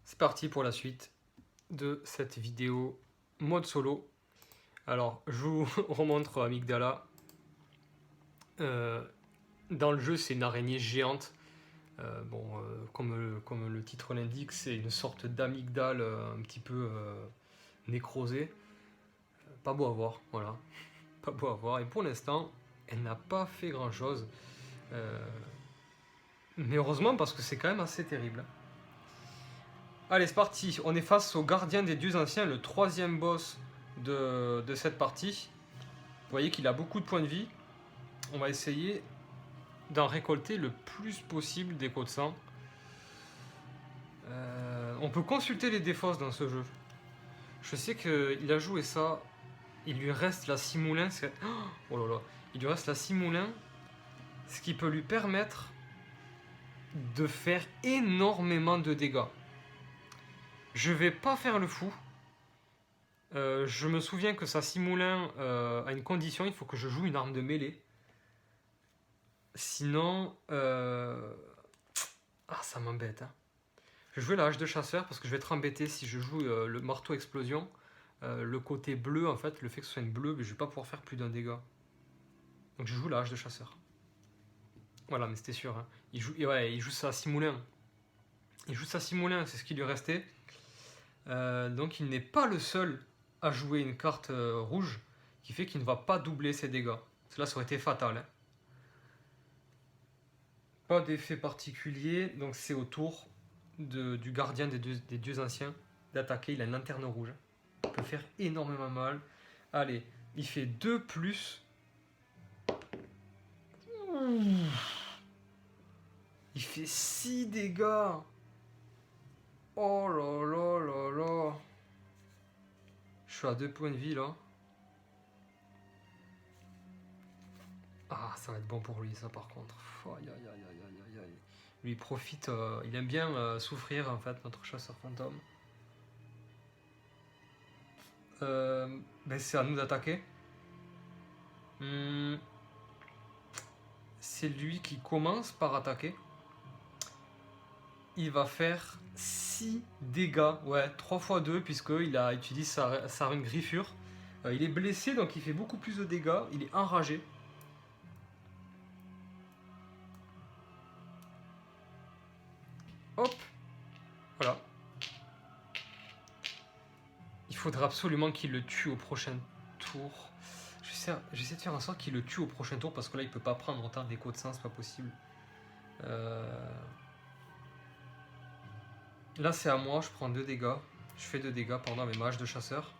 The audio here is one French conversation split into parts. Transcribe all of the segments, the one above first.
C'est parti pour la suite de cette vidéo mode solo. Alors, je vous remontre Amygdala. Dans le jeu, c'est une araignée géante. Comme le titre l'indique, c'est une sorte d'amygdale un petit peu nécrosée. Pas beau à voir, voilà. Pas beau à voir. Et pour l'instant, elle n'a pas fait grand chose. Mais heureusement, parce que c'est quand même assez terrible. Allez, c'est parti. On est face au gardien des dieux anciens, le troisième boss de cette partie. Vous voyez qu'il a beaucoup de points de vie. On va essayer d'en récolter le plus possible des codes sang. On peut consulter les défausses dans ce jeu. Je sais qu'il a joué ça. Il lui reste la 6 moulins. Oh là là. Il lui reste la 6 moulins. Ce qui peut lui permettre de faire énormément de dégâts. Je vais pas faire le fou. Je me souviens que sa 6 moulins a une condition. Il faut que je joue une arme de mêlée. Sinon... Ah, ça m'embête. Hein. Je vais jouer la hache de chasseur parce que je vais être embêté si je joue le marteau explosion. Le côté bleu, en fait, le fait que ce soit une bleue, je vais pas pouvoir faire plus d'un dégât. Donc je joue la hache de chasseur. Voilà, mais c'était sûr. Hein. Il joue sa 6 moulins. Il joue sa 6 moulins, c'est ce qui lui restait. Donc il n'est pas le seul à jouer une carte rouge qui fait qu'il ne va pas doubler ses dégâts. Cela ça aurait été fatal. Hein. Pas d'effet particulier, donc c'est au tour du gardien des dieux anciens d'attaquer. Il a une lanterne rouge. Il peut faire énormément mal. Allez, il fait 2 plus. Il fait 6 dégâts. Oh là là là là. Je suis à 2 points de vie là. Ah, ça va être bon pour lui ça par contre. Aïe aïe aïe aïe aïe aïe. Lui il profite, il aime bien souffrir en fait, notre chasseur fantôme. C'est à nous d'attaquer. C'est lui qui commence par attaquer. Il va faire 6 dégâts. Ouais, 3 x 2 puisqu'il a utilisé sa rune griffure. Il est blessé donc il fait beaucoup plus de dégâts. Il est enragé. Hop. Voilà. Il faudra absolument qu'il le tue au prochain tour. J'essaie de faire en sorte qu'il le tue au prochain tour parce que là il peut pas prendre autant d'écho de sang, c'est pas possible. Là c'est à moi, je prends 2 dégâts. Je fais 2 dégâts pendant mes mages de chasseur.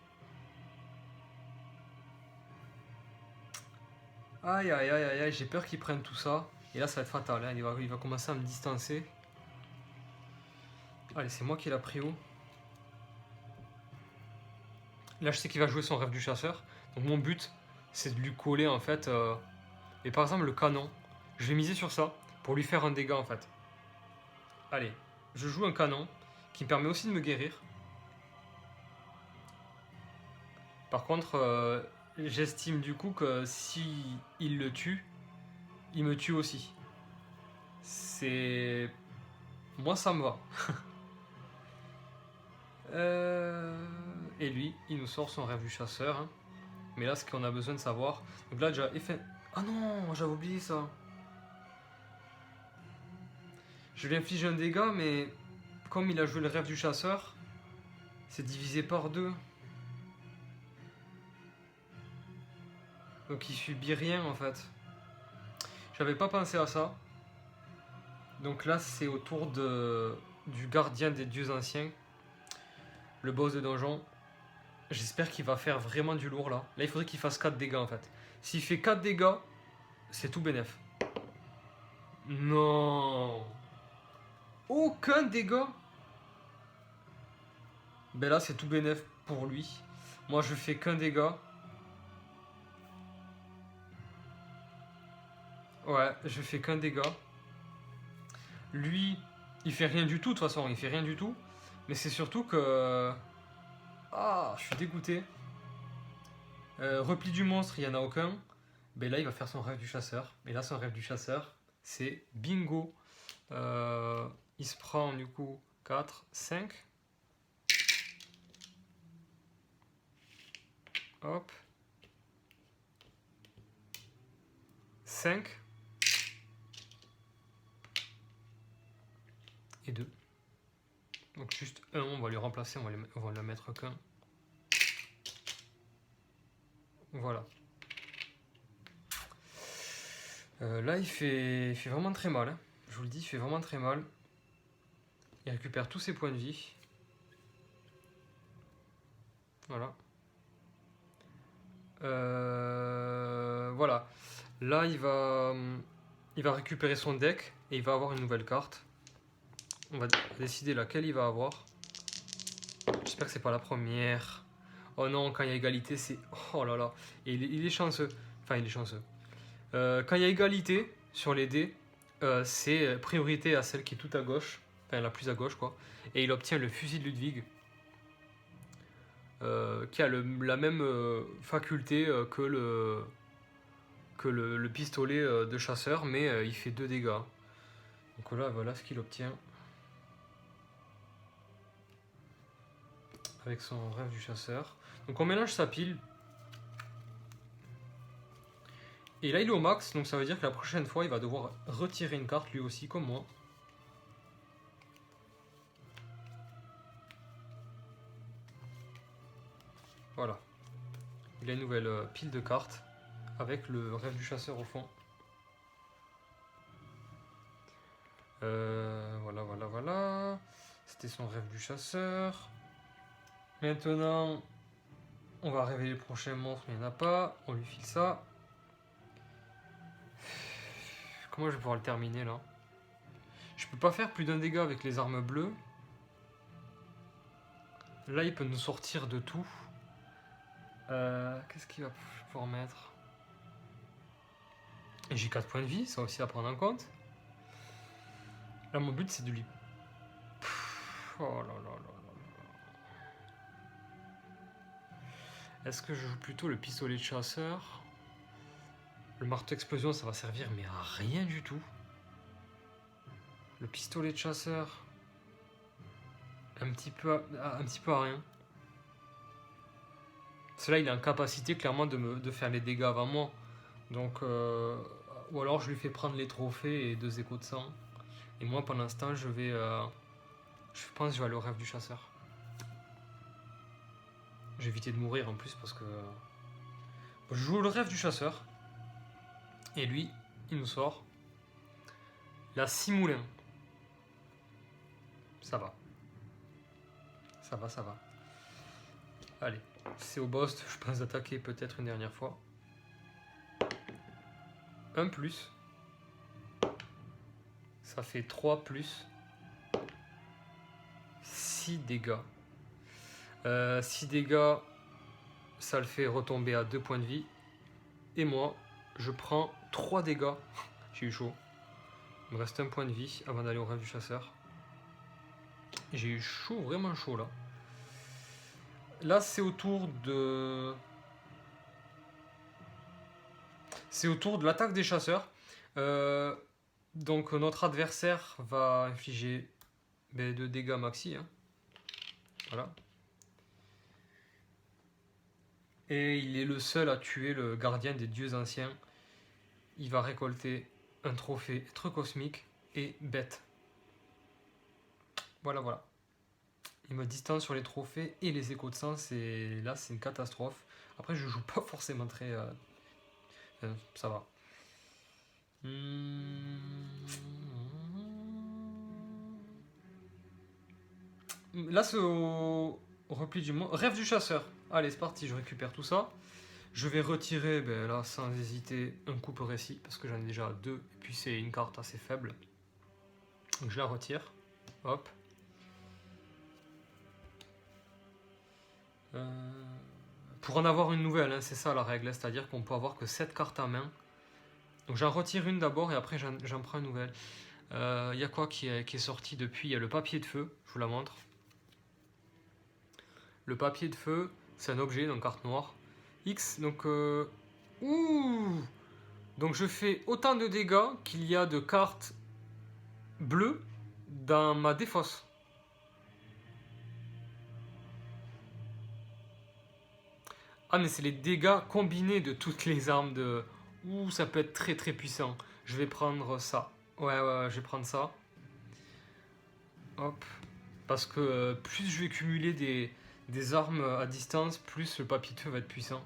Aïe aïe aïe aïe, j'ai peur qu'il prenne tout ça. Et là ça va être fatal, hein. Il va commencer à me distancer. Allez, c'est moi qui ai la prio. Là je sais qu'il va jouer son rêve du chasseur. Donc mon but c'est de lui coller en fait. Et par exemple le canon, je vais miser sur ça pour lui faire un dégât en fait. Allez, je joue un canon qui me permet aussi de me guérir. Par contre, j'estime du coup que si il le tue, il me tue aussi. C'est... Moi ça me va. Et lui, il nous sort son rêve du chasseur. Hein. Mais là, ce qu'on a besoin de savoir... Donc là, déjà, effet... Ah non, j'avais oublié ça. Je lui inflige un dégât, mais... Comme il a joué le rêve du chasseur, c'est divisé par 2. Donc il subit rien, en fait. J'avais pas pensé à ça. Donc là, c'est au tour du gardien des dieux anciens. Le boss de donjon. J'espère qu'il va faire vraiment du lourd là. Là, il faudrait qu'il fasse 4 dégâts en fait. S'il fait 4 dégâts, c'est tout bénef. Non. Aucun dégât. Ben là, c'est tout bénef pour lui. Moi, je fais qu'un dégât. Ouais, je fais qu'un dégât. Lui, il fait rien du tout de toute façon. Il fait rien du tout. Mais c'est surtout que... Ah, je suis dégoûté. Repli du monstre, il n'y en a aucun. Ben là, il va faire son rêve du chasseur. Et là, son rêve du chasseur, c'est bingo. Il se prend du coup 4, 5. Hop. 5. Et 2. Donc juste un, on va lui remplacer, on va le mettre qu'un. Voilà. Là, il fait vraiment très mal. Hein. Je vous le dis, il fait vraiment très mal. Il récupère tous ses points de vie. Voilà. Voilà. Là, il va récupérer son deck et il va avoir une nouvelle carte. On va décider laquelle il va avoir. J'espère que c'est pas la première. Oh non, quand il y a égalité, c'est... Oh là là. Et il est chanceux. Enfin, il est chanceux. Quand il y a égalité sur les dés, c'est priorité à celle qui est tout à gauche. Enfin, la plus à gauche, quoi. Et il obtient le fusil de Ludwig. Qui a la même faculté que le pistolet de chasseur, mais il fait 2 dégâts. Donc là, voilà ce qu'il obtient. Avec son rêve du chasseur. Donc on mélange sa pile. Et là il est au max, donc ça veut dire que la prochaine fois il va devoir retirer une carte lui aussi comme moi. Voilà. Il a une nouvelle pile de cartes avec le rêve du chasseur au fond. Voilà. C'était son rêve du chasseur. Maintenant, on va révéler le prochain monstre, il n'y en a pas. On lui file ça. Comment je vais pouvoir le terminer là? Je peux pas faire plus d'un dégât avec les armes bleues. Là, il peut nous sortir de tout. Qu'est-ce qu'il va pouvoir mettre? Et j'ai 4 points de vie, ça aussi à prendre en compte. Là, mon but, c'est de lui... Oh là là là là. Est-ce que je joue plutôt le pistolet de chasseur? Le marteau explosion, ça va servir, mais à rien du tout. Le pistolet de chasseur... Un petit peu à rien. Cela, il est en capacité clairement de faire les dégâts avant moi. Donc, ou alors je lui fais prendre les trophées et 2 échos de sang. Et moi, pendant ce temps, je pense que je vais aller au rêve du chasseur. J'ai évité de mourir en plus parce que... Je joue le rêve du chasseur. Et lui, il nous sort la 6 moulins. Ça va. Ça va. Allez, c'est au boss, je pense d'attaquer peut-être une dernière fois. 1 plus. Ça fait 3 plus. 6 dégâts. 6 dégâts, ça le fait retomber à 2 points de vie. Et moi, je prends 3 dégâts. J'ai eu chaud. Il me reste 1 point de vie avant d'aller au rêve du chasseur. J'ai eu chaud, vraiment chaud là. Là, c'est au tour de... C'est au tour de l'attaque des chasseurs. Donc notre adversaire va infliger 2 dégâts maxi. Hein. Voilà. Et il est le seul à tuer le gardien des dieux anciens. Il va récolter un trophée être cosmique et bête. Voilà. Il me distance sur les trophées et les échos de sang. Là, c'est une catastrophe. Après, je joue pas forcément très... ça va. Là, c'est au repli du monde. Rêve du chasseur. Allez, c'est parti, je récupère tout ça. Je vais retirer, là, sans hésiter, un coupe récit, parce que j'en ai déjà 2, et puis c'est une carte assez faible. Donc je la retire. Hop. Pour en avoir une nouvelle, hein, c'est ça la règle, c'est-à-dire qu'on peut avoir que 7 cartes à main. Donc j'en retire une d'abord, et après j'en prends une nouvelle. Il y a quoi qui est sorti depuis? Il y a le papier de feu, je vous la montre. Le papier de feu, c'est un objet, donc carte noire. X, donc... Donc je fais autant de dégâts qu'il y a de cartes bleues dans ma défausse. Ah, mais c'est les dégâts combinés de toutes les armes de... Ouh, ça peut être très très puissant. Je vais prendre ça. Ouais, je vais prendre ça. Hop. Parce que plus je vais cumuler des armes à distance, plus le papilleux va être puissant.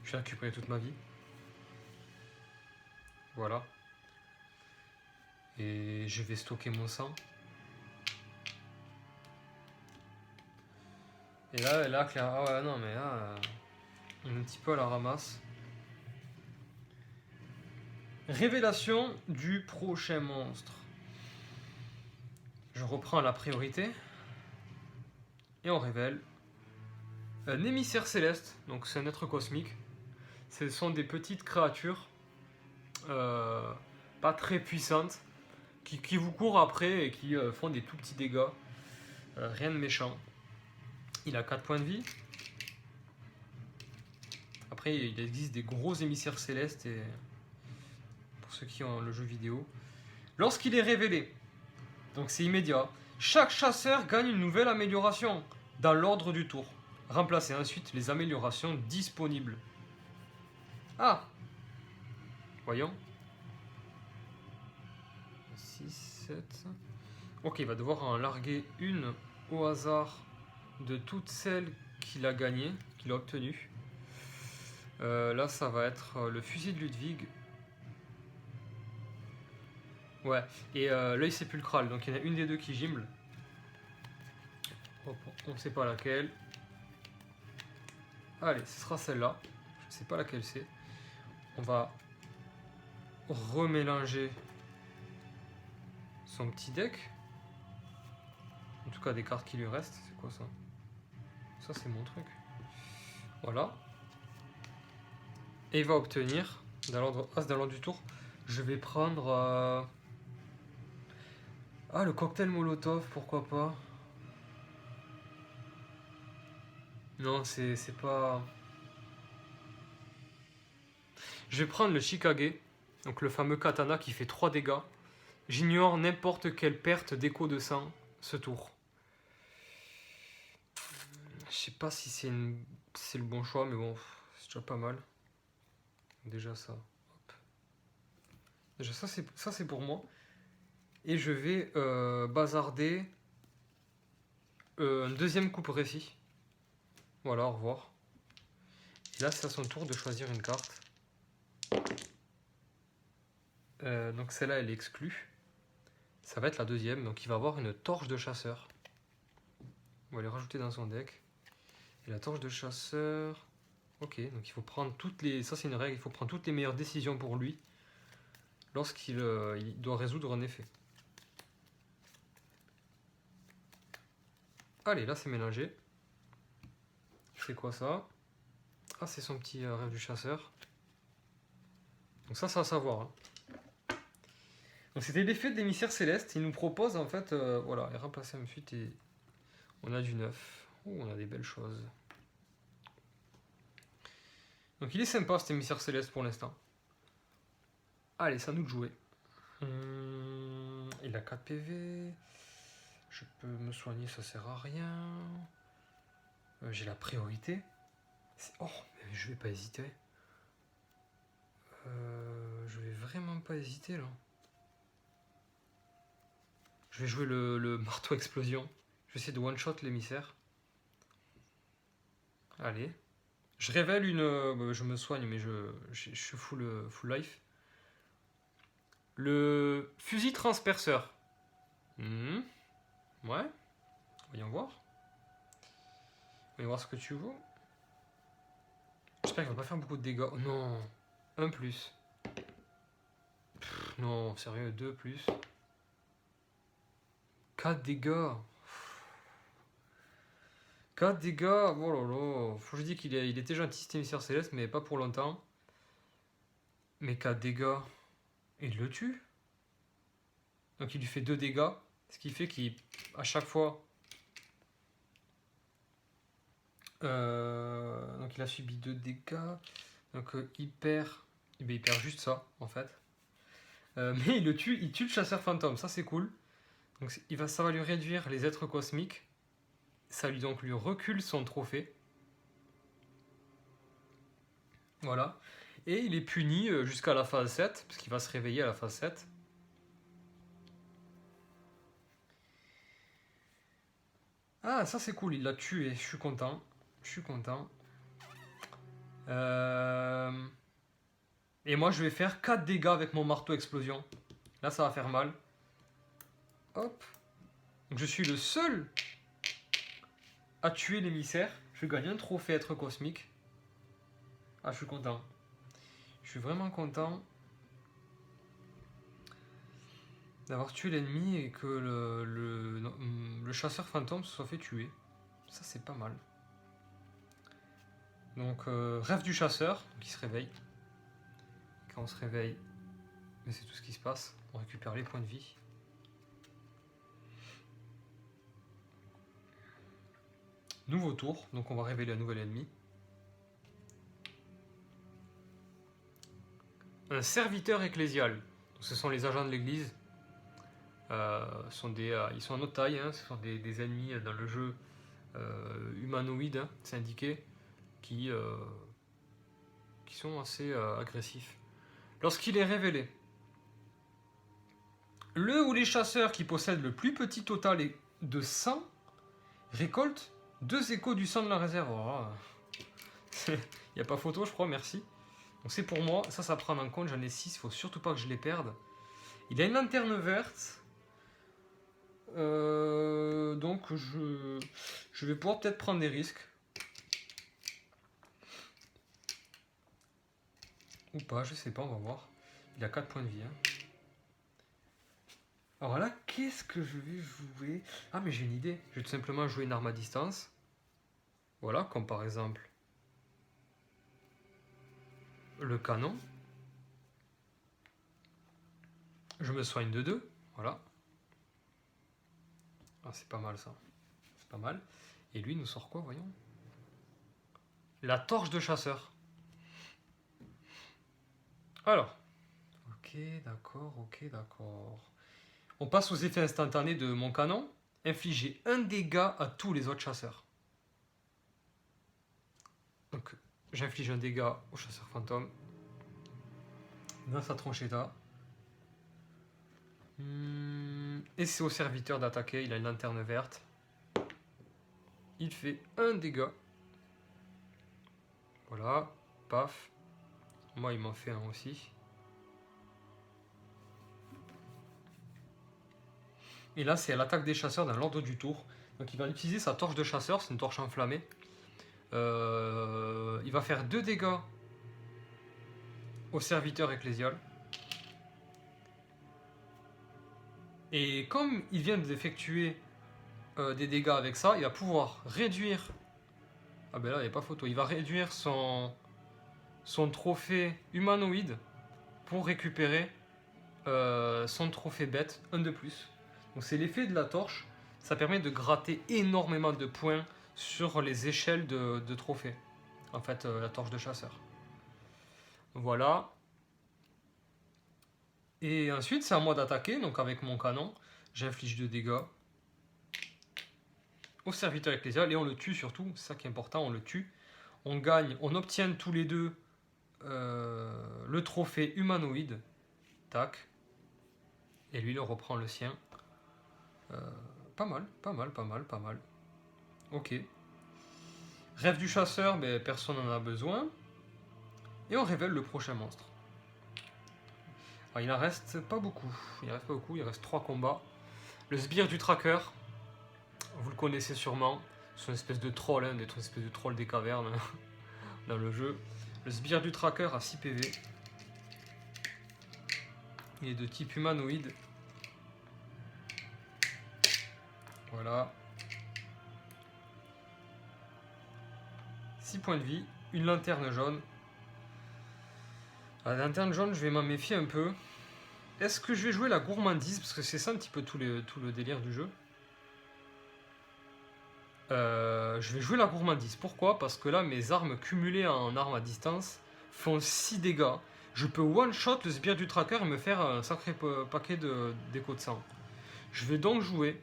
Je vais récupérer toute ma vie. Voilà. Et je vais stocker mon sang. Et là, clairement... Ah ouais, non, mais là... on est un petit peu à la ramasse. Révélation du prochain monstre. Je reprends la priorité. Et on révèle un émissaire céleste. Donc c'est un être cosmique. Ce sont des petites créatures pas très puissantes qui vous courent après et qui font des tout petits dégâts. Rien de méchant. Il a 4 points de vie. Après, il existe des gros émissaires célestes et pour ceux qui ont le jeu vidéo. Lorsqu'il est révélé, donc c'est immédiat, chaque chasseur gagne une nouvelle amélioration dans l'ordre du tour. Remplacez ensuite les améliorations disponibles. Ah, voyons. 6, 7. Ok, il va devoir en larguer une au hasard de toutes celles qu'il a gagnées, qu'il a obtenues. Là, ça va être le fusil de Ludwig. Ouais, et l'œil sépulcral. Donc il y en a une des deux qui gimble. Hop, on ne sait pas laquelle. Allez, ce sera celle-là. Je ne sais pas laquelle c'est. On va remélanger son petit deck. En tout cas, des cartes qui lui restent. C'est quoi ça? Ça, c'est mon truc. Voilà. Et il va obtenir, dans l'ordre As dans l'ordre du tour, je vais prendre... Ah, le cocktail Molotov, pourquoi pas? Non, c'est pas... Je vais prendre le Shikage, donc le fameux katana qui fait 3 dégâts. J'ignore n'importe quelle perte d'écho de sang ce tour. Je sais pas si c'est le bon choix, mais bon, c'est déjà pas mal. Déjà ça. Hop. Déjà ça c'est pour moi. Et je vais bazarder un deuxième coupe récit. Voilà, au revoir. Et là c'est à son tour de choisir une carte. Donc celle-là elle est exclue. Ça va être la deuxième, donc il va avoir une torche de chasseur. On va les rajouter dans son deck. Et la torche de chasseur... Ok, donc il faut prendre toutes les... Ça c'est une règle, il faut prendre toutes les meilleures décisions pour lui lorsqu'il il doit résoudre un effet. Allez, là c'est mélangé. C'est quoi ça? Ah, c'est son petit rêve du chasseur. Donc ça, c'est à savoir. Hein. Donc c'était l'effet de l'émissaire céleste. Il nous propose en fait, voilà, et remplacer un fuite et on a du neuf. Oh, on a des belles choses. Donc il est sympa cet émissaire céleste pour l'instant. Allez, c'est à nous de jouer. Il a 4 PV. Je peux me soigner, ça sert à rien. J'ai la priorité. Oh, mais je vais pas hésiter. Je vais vraiment pas hésiter là. Je vais jouer le marteau explosion. Je vais essayer de one-shot l'émissaire. Allez. Je révèle une... je me soigne, mais je suis full life. Le fusil transperceur. Ouais. Voyons voir. Voyons voir ce que tu vaux. J'espère qu'il va pas faire beaucoup de dégâts. Oh non. 1 plus. Pff, non, sérieux, 2 plus. 4 dégâts. 4 dégâts. Oh là là. Faut que je dis qu'il était gentil cet émissaire céleste, mais pas pour longtemps. Mais 4 dégâts. Il le tue. Donc il lui fait 2 dégâts. Ce qui fait qu'à chaque fois... donc il a subi 2 dégâts. Donc il perd juste ça en fait. Mais il tue le chasseur fantôme, ça c'est cool. Donc ça va lui réduire les êtres cosmiques. Ça lui donc lui recule son trophée. Voilà. Et il est puni jusqu'à la phase 7, parce qu'il va se réveiller à la phase 7. Ah, ça c'est cool, il l'a tué, je suis content. Je suis content. Et moi je vais faire 4 dégâts avec mon marteau explosion. Là ça va faire mal. Hop. Donc je suis le seul à tuer l'émissaire. Je gagne un trophée être cosmique. Ah, je suis content. Je suis vraiment content d'avoir tué l'ennemi et que le chasseur fantôme se soit fait tuer. Ça c'est pas mal. Donc rêve du chasseur qui se réveille. Quand on se réveille, mais c'est tout ce qui se passe. On récupère les points de vie. Nouveau tour, donc on va révéler un nouvel ennemi. Un serviteur ecclésial. Donc, ce sont les agents de l'église. Ils sont en autre taille, hein. Ce sont des ennemis dans le jeu humanoïdes, hein, c'est indiqué, qui sont assez agressifs. Lorsqu'il est révélé, le ou les chasseurs qui possèdent le plus petit total de sang récoltent 2 échos du sang de la réserve. Il n'y a pas photo, je crois, merci. Donc c'est pour moi, ça prend en compte, j'en ai 6, il faut surtout pas que je les perde. Il a une lanterne verte. Donc je vais pouvoir peut-être prendre des risques. Ou pas, je sais pas, on va voir. Il a 4 points de vie. Hein. Alors là, qu'est-ce que je vais jouer? Ah, mais j'ai une idée. Je vais tout simplement jouer une arme à distance. Voilà, comme par exemple le canon. Je me soigne de 2. Voilà. Ah, c'est pas mal ça. C'est pas mal. Et lui, il nous sort quoi, voyons? La torche de chasseur. Alors. Ok, d'accord, ok, d'accord. On passe aux effets instantanés de mon canon. Infliger 1 dégât à tous les autres chasseurs. Donc, j'inflige un dégât au chasseur fantôme. Dans sa tronchetta. Et c'est au serviteur d'attaquer. Il a une lanterne verte. Il fait 1 dégât. Voilà. Paf. Moi, il m'en fait un aussi. Et là, c'est à l'attaque des chasseurs dans l'ordre du tour. Donc il va utiliser sa torche de chasseur, c'est une torche enflammée. Il va faire 2 dégâts au serviteur ecclésial. Et comme il vient d'effectuer des dégâts avec ça, il va pouvoir réduire... Ah ben là, il n'y a pas photo. Il va réduire son trophée humanoïde pour récupérer son trophée bête, 1 de plus. Donc c'est l'effet de la torche. Ça permet de gratter énormément de points sur les échelles de trophées. En fait, la torche de chasseur. Voilà. Et ensuite, c'est à moi d'attaquer. Donc avec mon canon, j'inflige 2 dégâts au serviteur ecclésial. Et on le tue surtout. C'est ça qui est important, on le tue. On gagne, on obtient tous les deux le trophée humanoïde. Tac. Et lui, il reprend le sien. Pas mal, pas mal, pas mal, pas mal. Ok. Rêve du chasseur, mais personne n'en a besoin. Et on révèle le prochain monstre. Alors, il en reste pas beaucoup. Il reste 3 combats. Le sbire du tracker. Vous le connaissez sûrement. C'est une espèce de troll, hein, une espèce de troll des cavernes dans le jeu. Le sbire du tracker a 6 PV. Il est de type humanoïde. Voilà. 6 points de vie. Une lanterne jaune. La lanterne jaune, je vais m'en méfier un peu. Est-ce que je vais jouer la gourmandise? Parce que c'est ça un petit peu tout le délire du jeu. Je vais jouer la gourmandise. Pourquoi? Parce que là, mes armes cumulées en armes à distance font 6 dégâts. Je peux one-shot le sbire du tracker et me faire un sacré paquet d'échos de sang. Je vais donc jouer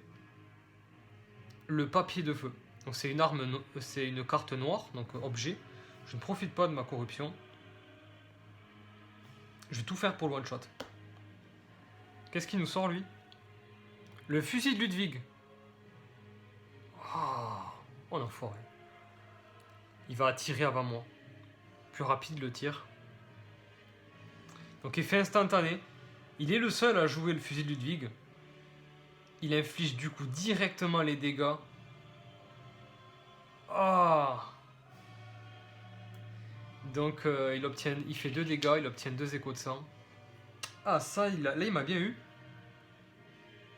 le papier de feu. Donc c'est une arme, c'est une carte noire, donc objet. Je ne profite pas de ma corruption. Je vais tout faire pour le one-shot. Qu'est-ce qu'il nous sort, lui? Le fusil de Ludwig. Oh l'enfoiré. Il va tirer avant moi. Plus rapide le tir. Donc effet instantané. Il est le seul à jouer le fusil de Ludwig. Il inflige du coup directement les dégâts. Donc il fait 2 dégâts, il obtient 2 échos de sang. Ah ça, là il m'a bien eu.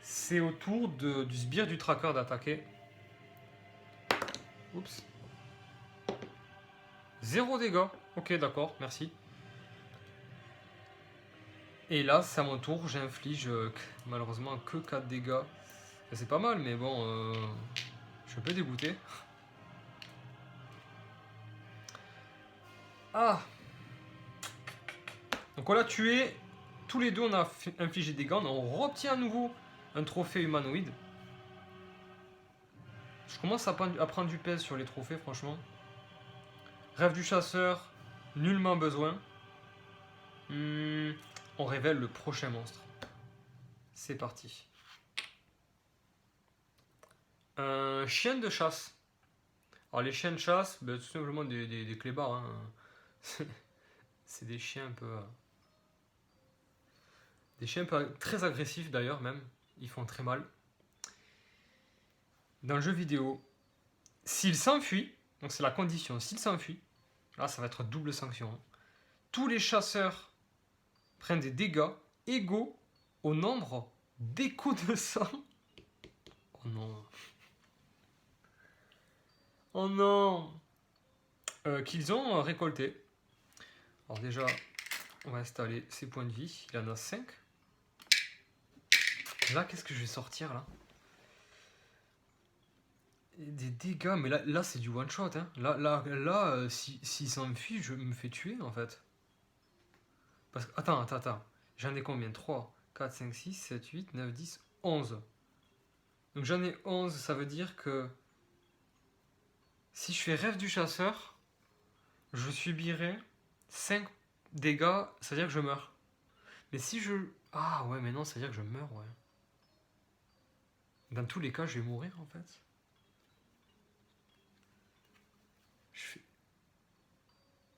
C'est au tour du sbire du tracker d'attaquer. Oups. 0 dégâts. Ok, d'accord, merci. Et là, c'est à mon tour, j'inflige malheureusement que 4 dégâts. C'est pas mal, mais bon, je suis un peu dégoûté. Ah. Donc on l'a tué. Tous les deux, on a infligé des dégâts. On obtient à nouveau un trophée humanoïde. Je commence à prendre du pèse sur les trophées, franchement. Rêve du chasseur, nullement besoin. On révèle le prochain monstre. C'est parti. Un chien de chasse. Alors les chiens de chasse, ben, tout simplement des clébards. Hein. C'est des chiens un peu... Des chiens un peu très agressifs d'ailleurs même. Ils font très mal. Dans le jeu vidéo, s'il s'enfuit, donc c'est la condition, s'il s'enfuit, là ça va être double sanction. Hein. Tous les chasseurs prennent des dégâts égaux au nombre d'échos de sang. Oh non. Oh non. Qu'ils ont récolté. Alors déjà, on va installer ses points de vie. Il en a 5. Là, qu'est-ce que je vais sortir là? Des dégâts, mais là c'est du one shot. Hein. Là s'il s'enfuit, je me fais tuer en fait. Parce que, attends. J'en ai combien? 3, 4, 5, 6, 7, 8, 9, 10, 11. Donc j'en ai 11, ça veut dire que si je fais rêve du chasseur, je subirai 5 dégâts, c'est-à-dire que je meurs. Mais si je... Ah ouais, mais non, c'est-à-dire que je meurs, ouais. Dans tous les cas, je vais mourir en fait.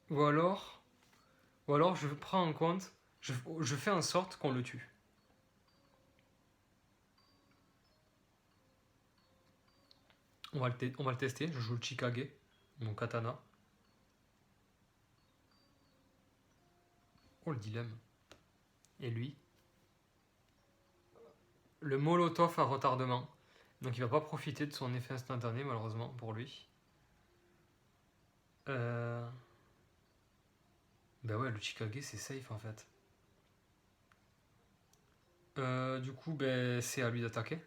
Ou alors je prends en compte, je fais en sorte qu'on le tue. On va le tester, je joue le Chikage, mon katana. Oh le dilemme. Et lui, le molotov à retardement. Donc il va pas profiter de son effet instantané malheureusement pour lui. Ben ouais, le Chikage c'est safe en fait. Du coup, ben, c'est à lui d'attaquer.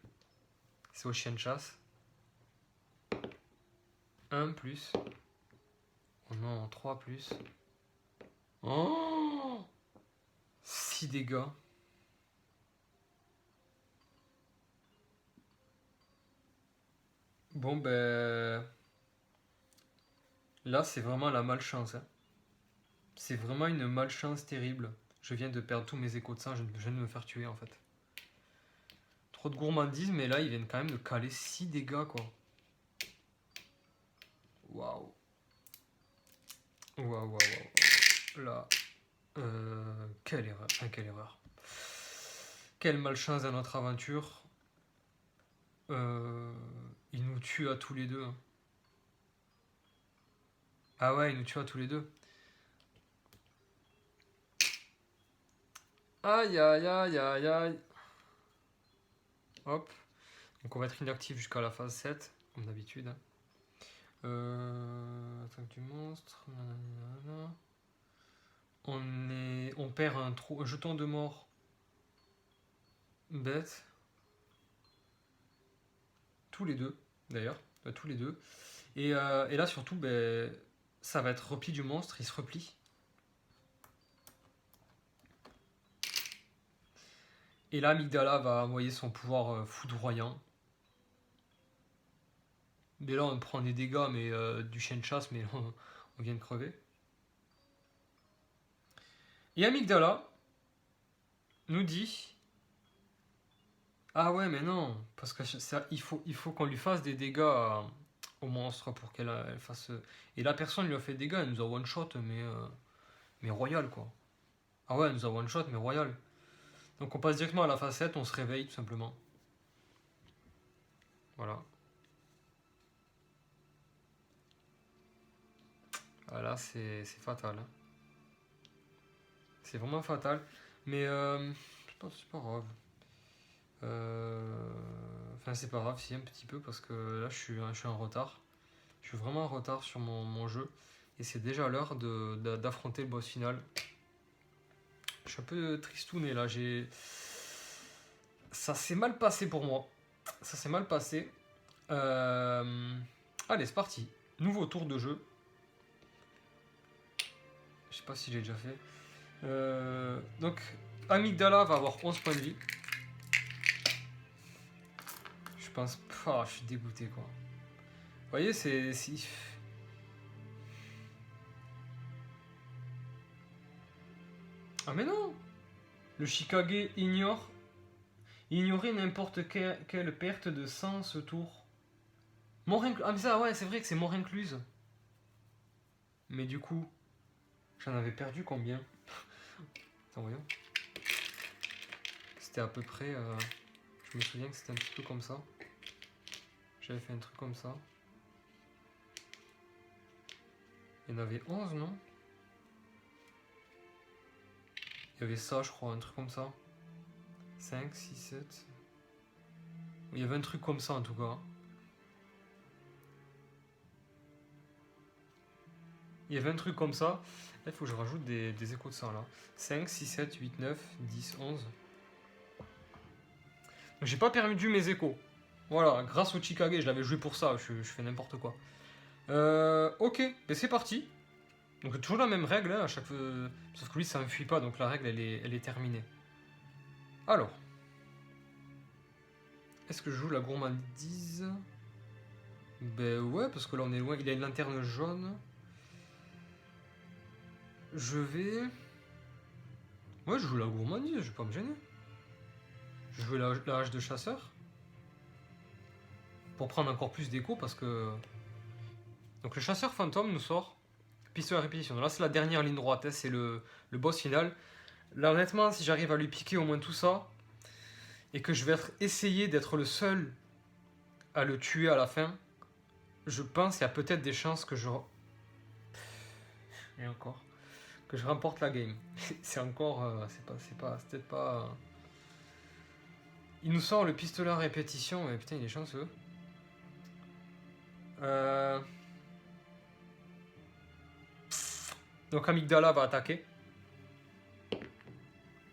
C'est au chien de chasse. 1 plus. Oh non, 3 plus. Oh 6 dégâts. Bon, ben... Là, c'est vraiment la malchance. Hein. C'est vraiment une malchance terrible. Je viens de perdre tous mes échos de sang. Je viens de me faire tuer, en fait. Trop de gourmandise, mais là, ils viennent quand même de caler 6 dégâts, quoi. Waouh. Waouh. Là... quelle erreur. Enfin, quelle erreur. Quelle malchance dans notre aventure. Il nous tue à tous les deux. Hein. Ah ouais, il nous tue à tous les deux. Aïe. Hop. Donc on va être inactif jusqu'à la phase 7, comme d'habitude. Attaque du monstre. On perd un jeton de mort. Bête. Tous les deux, d'ailleurs. Tous les deux. Et là, surtout, ben, ça va être repli du monstre. Il se replie. Et là, Amygdala va envoyer son pouvoir foudroyant. Mais là, on prend des dégâts, mais du chien de chasse, mais on vient de crever. Et Amygdala nous dit... Ah ouais, mais non, parce que ça, il faut qu'on lui fasse des dégâts au monstre pour qu'elle fasse... Et la personne lui a fait des dégâts, elle nous a one-shot, mais royal, quoi. Ah ouais, elle nous a one-shot, mais royal. Donc on passe directement à la phase 7, on se réveille, tout simplement. Voilà. Voilà, c'est fatal. Hein. C'est vraiment fatal. Mais c'est pas grave. Enfin, c'est pas grave, si, un petit peu, parce que là, je suis en retard. Je suis vraiment en retard sur mon jeu. Et c'est déjà l'heure d'affronter le boss final. Je suis un peu tristouné là. Ça s'est mal passé pour moi. Ça s'est mal passé. Allez, c'est parti. Nouveau tour de jeu. Je sais pas si j'ai déjà fait. Donc, Amygdala va avoir 11 points de vie. Je pense... je suis dégoûté, quoi. Vous voyez, c'est... Ah mais non! Le Chicago ignore... Ignorer n'importe quelle perte de sang ce tour. Mort incluse. Ah mais ça, ouais, c'est vrai que c'est mort incluse. Mais du coup... J'en avais perdu combien? Attends, voyons. C'était à peu près... je me souviens que c'était un petit peu comme ça. J'avais fait un truc comme ça. Il y en avait 11, non? Il y avait ça, je crois, un truc comme ça. 5, 6, 7... Il y avait un truc comme ça, en tout cas. Il y avait un truc comme ça. Là, il faut que je rajoute des échos de sang, là. 5, 6, 7, 8, 9, 10, 11... Donc, j'ai pas perdu mes échos. Voilà, grâce au Chicago, je l'avais joué pour ça, je fais n'importe quoi. Ok, ben c'est parti. Donc toujours la même règle hein, à chaque fois. Sauf que lui ça ne fuit pas, donc la règle elle est terminée. Alors. Est-ce que je joue la gourmandise? Ben ouais, parce que là on est loin. Il a une lanterne jaune. Je vais... Ouais, je joue la gourmandise, je vais pas me gêner. Je joue la hache de chasseur. Pour prendre encore plus d'écho parce que... Donc le chasseur fantôme nous sort pistolet à répétition. Là c'est la dernière ligne droite, hein, c'est le boss final. Là honnêtement si j'arrive à lui piquer au moins tout ça, et que je vais essayer d'être le seul à le tuer à la fin, je pense qu'il y a peut-être des chances que je... Et encore... Que je remporte la game. C'est encore... c'est peut-être pas... Il nous sort le pistolet à répétition, mais putain il est chanceux. Donc Amygdala va attaquer.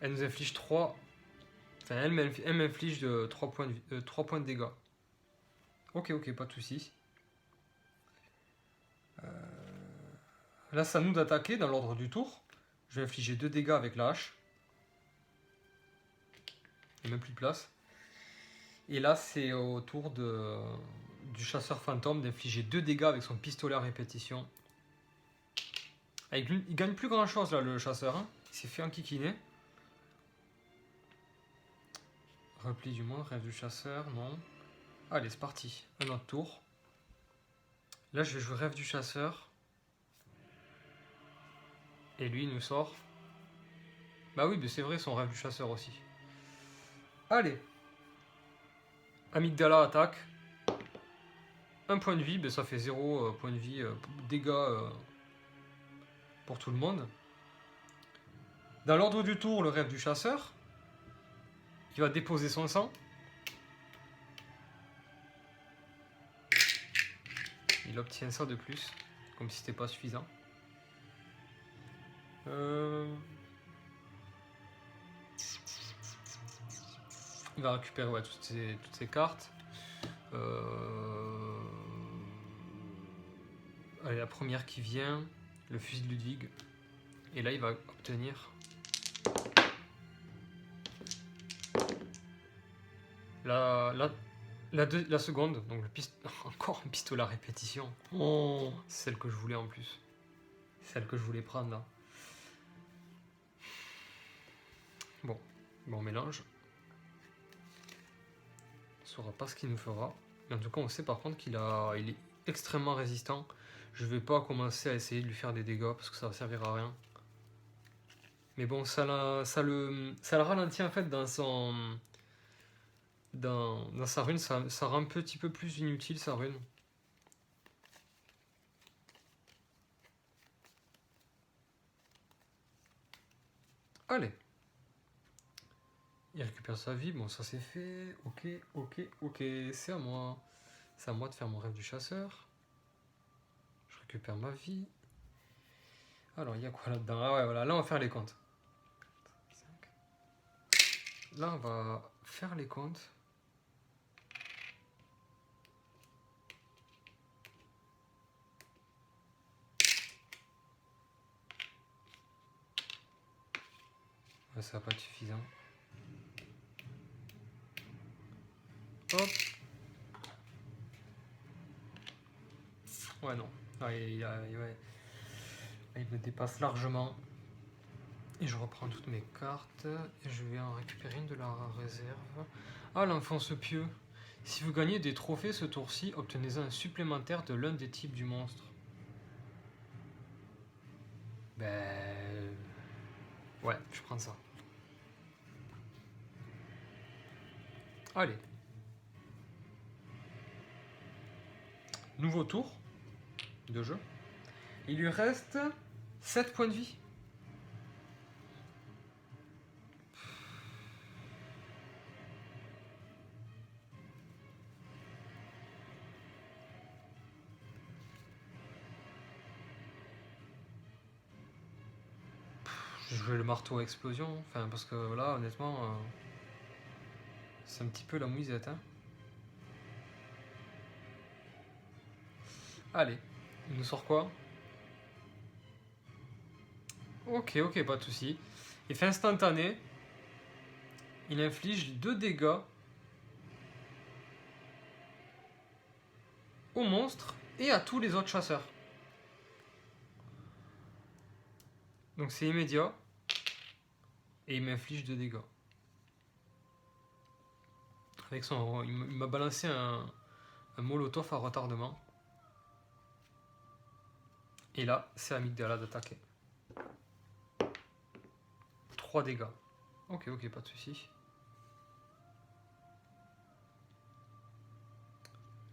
Elle nous inflige 3... Enfin elle m'inflige 3 points de dégâts. Ok, pas de soucis. Là c'est à nous d'attaquer dans l'ordre du tour. Je vais infliger 2 dégâts avec la hache. Il n'y a même plus de place. Et là c'est au tour du chasseur fantôme d'infliger 2 dégâts avec son pistolet à répétition. Il gagne plus grand chose là le chasseur. Hein. Il s'est fait enquiquiner. Repli du monde, rêve du chasseur, non. Allez c'est parti, un autre tour. Là je vais jouer rêve du chasseur. Et lui il nous sort. Bah oui mais c'est vrai son rêve du chasseur aussi. Allez. Amygdala attaque. 1 point de vie, ben ça fait 0 point de vie, dégâts pour tout le monde. Dans l'ordre du tour, le rêve du chasseur, qui va déposer son sang. Il obtient ça de plus, comme si c'était pas suffisant. Il va récupérer ouais, toutes ces cartes. Allez, la première qui vient, le fusil de Ludwig. Et là, il va obtenir... La seconde, donc encore un pistolet à répétition. Oh, c'est celle que je voulais en plus. Celle que je voulais prendre là. Bon, on mélange. On ne saura pas ce qu'il nous fera. Mais en tout cas, on sait par contre qu'il est extrêmement résistant. Je vais pas commencer à essayer de lui faire des dégâts parce que ça va servir à rien. Mais bon, ça le ralentit en fait dans sa rune. Ça rend un petit peu plus inutile sa rune. Allez. Il récupère sa vie. Bon, ça c'est fait. Ok. C'est à moi. C'est à moi de faire mon rêve du chasseur. Je récupère ma vie. Alors, il y a quoi là-dedans? Ah ouais, voilà. Là, on va faire les comptes. Là, on va faire les comptes. Ouais, ça va pas être suffisant. Hop. Ouais, non. Ouais, il me dépasse largement. Et je reprends toutes mes cartes. Et je vais en récupérer une de la réserve. Ah, l'enfance pieux. Si vous gagnez des trophées ce tour-ci, obtenez un supplémentaire de l'un des types du monstre. Ben... Ouais, je prends ça. Allez. Nouveau tour de jeu. Il lui reste 7 points de vie. Je vais jouer le marteau à explosion. Enfin, parce que là, honnêtement, c'est un petit peu la mouisette. Hein. Allez, il nous sort quoi? Ok, pas de soucis. Effet instantané. Il inflige 2 dégâts au monstre et à tous les autres chasseurs. Donc c'est immédiat. Et il m'inflige 2 dégâts. Avec il m'a balancé un molotov à retardement. Et là, c'est Amygdala d'attaquer. 3 dégâts. Ok, pas de soucis.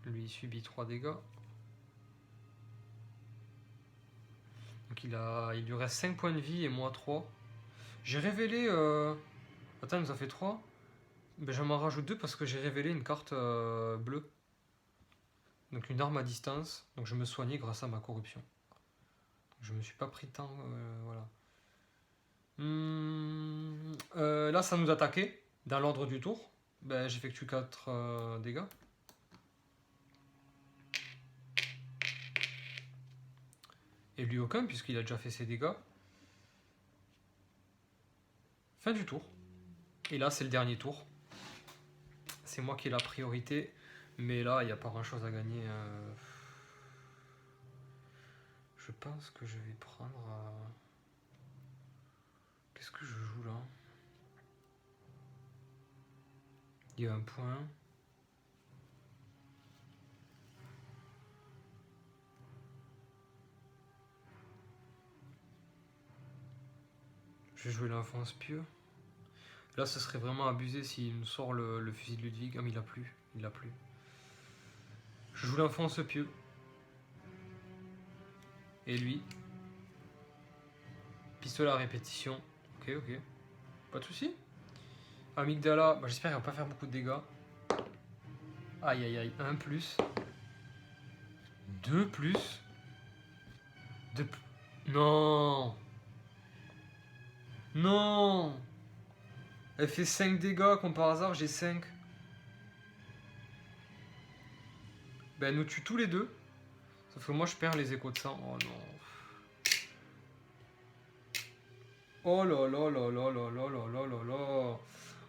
Lui, il subit 3 dégâts. Donc il lui reste 5 points de vie et moi 3. J'ai révélé... Attends, il nous a fait 3. Ben, je m'en rajoute 2 parce que j'ai révélé une carte bleue. Donc une arme à distance. Donc je me soignais grâce à ma corruption. Je me suis pas pris tant... voilà. Là, ça nous attaquait. Dans l'ordre du tour. Ben, j'effectue 4 dégâts. Et lui aucun, puisqu'il a déjà fait ses dégâts. Fin du tour. Et là, c'est le dernier tour. C'est moi qui ai la priorité. Mais là, il n'y a pas grand chose à gagner. Je pense que je vais prendre... Qu'est-ce que je joue là? Il y a un point. Je vais jouer l'enfance pieux. Là, ce serait vraiment abusé s'il nous sort le fusil de Ludwig. Ah, mais il a plus. Je joue l'enfance pieux. Et lui. Pistolet à répétition. Ok. Pas de soucis. Amygdala. Bah, j'espère qu'il va pas faire beaucoup de dégâts. Aïe. 1 plus. 2 plus. 2 plus. Non. Elle fait 5 dégâts, comme par hasard, j'ai 5. Ben, elle nous tue tous les deux. Sauf que moi, je perds les échos de sang. Oh non. Oh là là.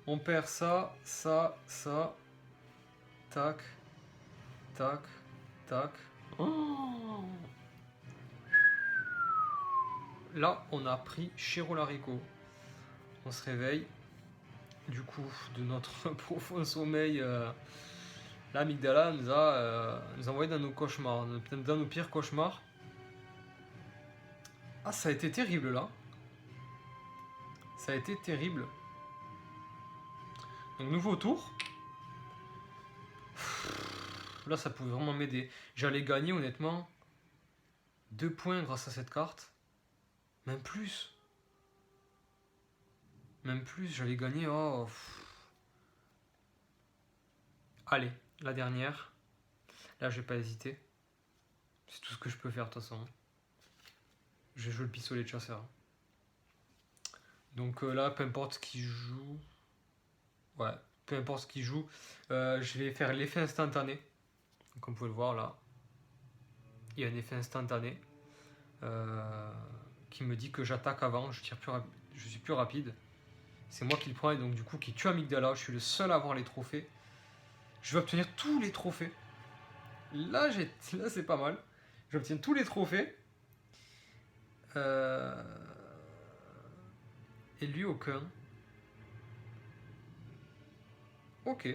On perd ça. tac, tac, tac. Oh, là, on a pris Chiro Larico. On se réveille. Du coup, de notre profond sommeil, l'amygdala nous a envoyé dans nos cauchemars, dans nos pires cauchemars. Ah, ça a été terrible là. Ça a été terrible. Donc, nouveau tour. Là, ça pouvait vraiment m'aider. J'allais gagner, honnêtement, 2 points grâce à cette carte. Même plus. Même plus, j'allais gagner. Oh. Allez, la dernière. Là, je vais pas hésiter. C'est tout ce que je peux faire, de toute façon. Je vais jouer le pistolet de chasseur. Donc là, peu importe ce qui joue. Ouais, peu importe ce qui joue. Je vais faire l'effet instantané. Comme vous pouvez le voir là. Il y a un effet instantané. Qui me dit que j'attaque avant. Je suis plus rapide. C'est moi qui le prends et donc du coup qui tue Amygdala. Je suis le seul à avoir les trophées. Je vais obtenir tous les trophées. Là, c'est pas mal. J'obtiens tous les trophées. Et lui, aucun. Ok.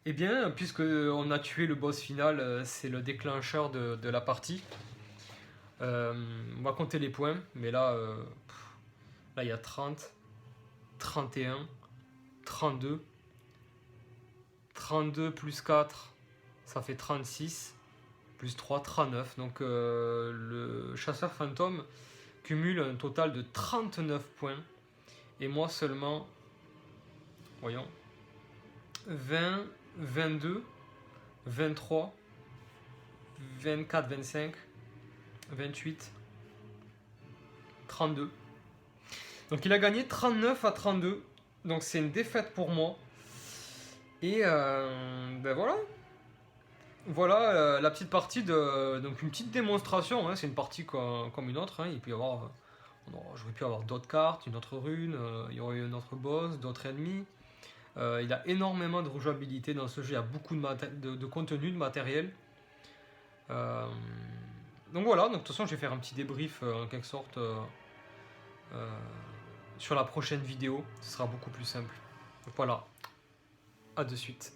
Eh bien, puisque on a tué le boss final, c'est le déclencheur de la partie. On va compter les points, mais là, là il y a 30, 31, 32, 32 plus 4, ça fait 36, plus 3, 39. Donc le chasseur fantôme cumule un total de 39 points. Et moi seulement, voyons, 20, 22, 23, 24, 25, 28, 32. Donc il a gagné 39 à 32. Donc c'est une défaite pour moi. Et ben voilà. Voilà la petite partie de. Donc une petite démonstration. Hein, c'est une partie comme une autre. Hein, il peut y avoir. J'aurais pu avoir d'autres cartes, une autre rune. Il y aurait eu un autre boss, d'autres ennemis. Il a énormément de rejouabilité dans ce jeu. Il y a beaucoup de contenu, de matériel. Donc voilà, donc de toute façon je vais faire un petit débrief en quelque sorte sur la prochaine vidéo, ce sera beaucoup plus simple. Donc voilà, à de suite.